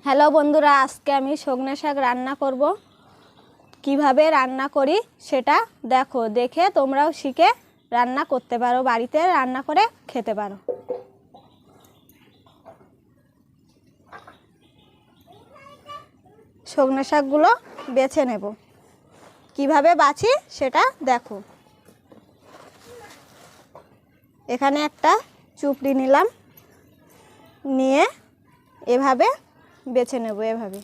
Hello বন্ধুরা, আজকে আমি সজনে শাক রান্না করব। কিভাবে রান্না করি সেটা দেখো, দেখে তোমরাও শিখে রান্না করতে পারো, বাড়িতে রান্না করে খেতে পারো। সজনে শাকগুলো বেছে নেব। কিভাবে বাছি সেটা দেখো। এখানে একটা চুপড়ি নিলাম, নিয়ে এভাবে বেছে নেব। এভাবে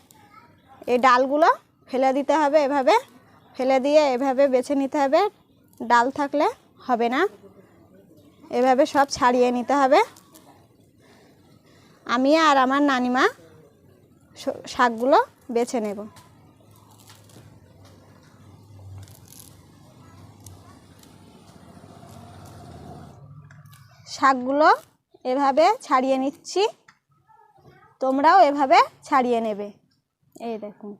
এই ডালগুলো ফেলে দিতে হবে, এভাবে ফেলে দিয়ে এভাবে বেছে নিতে হবে। ডাল থাকলে হবে না, এভাবে সব ছাড়িয়ে নিতে হবে। আমি আর আমার নানিমা শাকগুলো বেছে নেব। শাকগুলো এভাবে ছাড়িয়ে নিচ্ছি, তোমরাও এভাবে ছাড়িয়ে নেবে। এই দেখুন,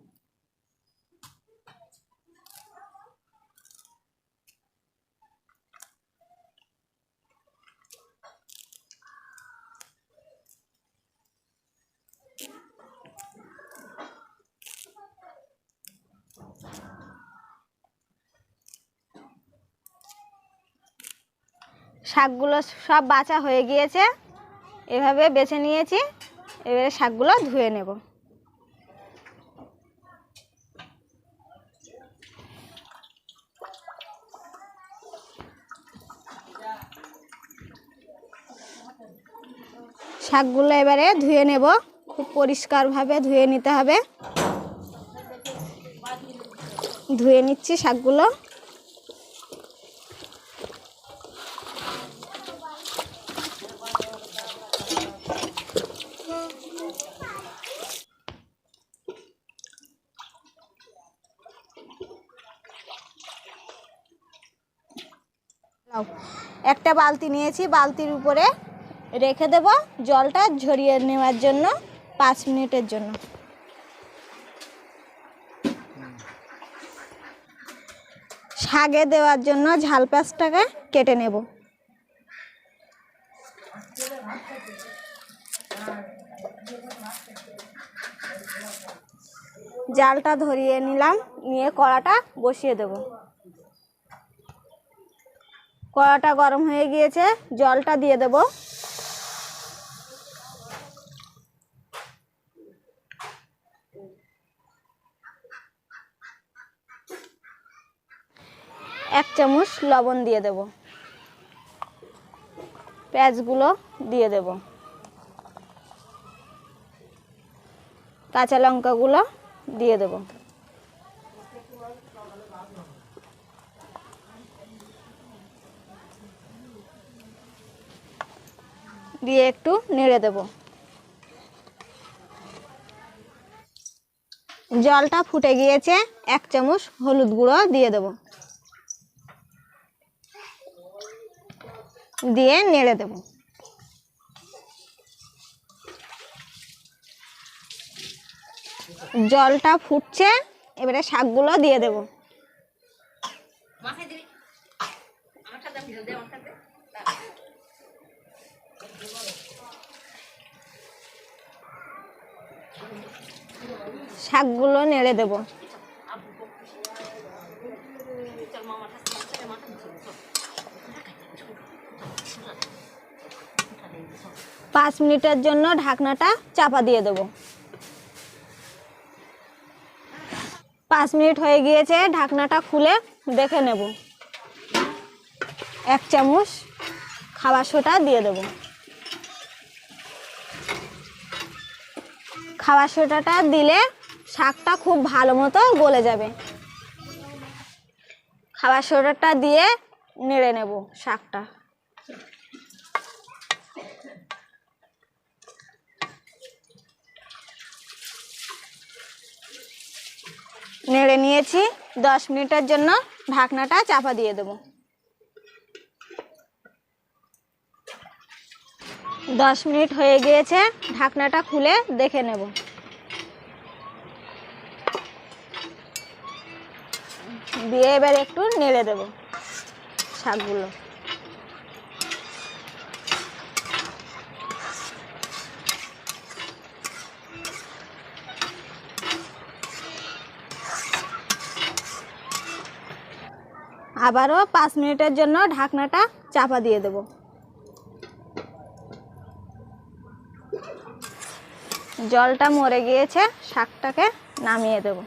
শাকগুলো সব বাছা হয়ে গিয়েছে। এভাবে বেছে নিয়েছি, এবারে শাকগুলো ধুয়ে নেব। শাকগুলো এবারে ধুয়ে নেব, খুব পরিষ্কারভাবে ধুয়ে নিতে হবে। ধুয়ে নিচ্ছি শাকগুলো। একটা বালতি নিয়েছি, বালতির উপরে রেখে দেব জলটা ঝরিয়ে নেওয়ার জন্য 5 মিনিটের জন্য। শাকে দেওয়ার জন্য ঝাল পেঁয়াজটাকে কেটে নেব। জালটা ধরিয়ে নিলাম, নিয়ে কড়াটা বসিয়ে দেব। কড়াটা গরম হয়ে গিয়েছে, জলটা দিয়ে দেব। এক চামচ লবণ দিয়ে দেব। পেঁয়াজগুলো দিয়ে দেব। কাঁচা লঙ্কাগুলো দিয়ে দেব। দিয়ে একটু নেড়ে দেব। জলটা ফুটে গিয়েছে, 1 চামচ হলুদ গুঁড়ো দিয়ে দেব। দিয়ে নেড়ে দেব। জলটা ফুটছে, এবারে শাকগুলো দিয়ে দেব। শাকগুলো নেড়ে দেব। 5 মিনিটের জন্য ঢাকনাটা চাপা দিয়ে দেব। 5 মিনিট হয়ে গিয়েছে, ঢাকনাটা খুলে দেখে নেব। 1 চামচ খাবার সোডা দিয়ে দেব। খাবার সোডাটা দিলে শাকটা খুব ভালো মতো গলে যাবে। খাবার সোডাটা দিয়ে নেড়ে নেব শাকটা। নেড়ে নিয়েছি, 10 মিনিটের জন্য ঢাকনাটা চাপা দিয়ে দেব। 10 মিনিট হয়ে গিয়েছে, ঢাকনাটা খুলে দেখে নেব। দিয়ে এবার একটু নেড়ে দেব শাকগুলো। আবারও 5 মিনিটের জন্য ঢাকনাটা চাপা দিয়ে দেব। জলটা মরে গিয়েছে, শাকটাকে নামিয়ে দেব।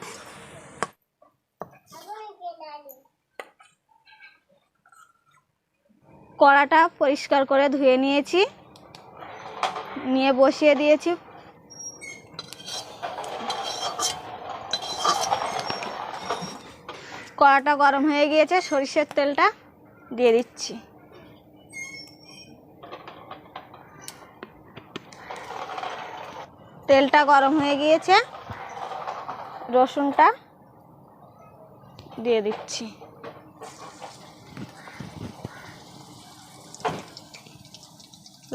কড়াটা পরিষ্কার করে ধুয়ে নিয়েছি, নিয়ে বসিয়ে দিয়েছি। কড়াটা গরম হয়ে গিয়েছে, সরিষার তেলটা দিয়ে দিচ্ছি। তেলটা গরম হয়ে গিয়েছে, রসুনটা দিয়ে দিচ্ছি।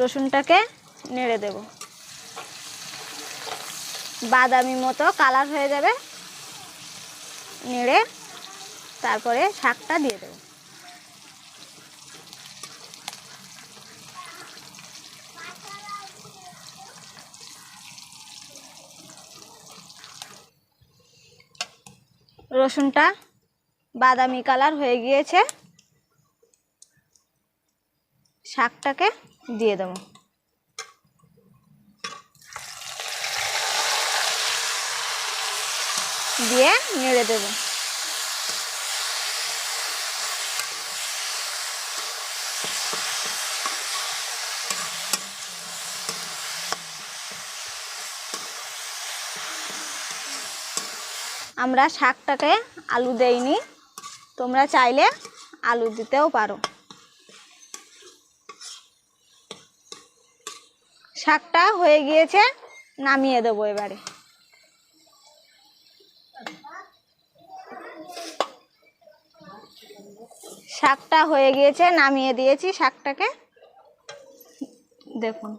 রসুনটাকে নেড়ে দেব, বাদামি মতো কালার হয়ে যাবে, নেড়ে তারপরে শাকটা দিয়ে দেব। রসুনটা বাদামি কালার হয়ে গিয়েছে, শাকটাকে দিয়ে দেব। দিয়ে নেড়ে দেব। আমরা শাকটাকে আলু দেইনি, তোমরা চাইলে আলু দিতেও পারো। শাকটা হয়ে গিয়েছে, নামিয়ে দেবো এবারে। শাকটা হয়ে গিয়েছে, নামিয়ে দিয়েছি শাকটাকে। দেখুন।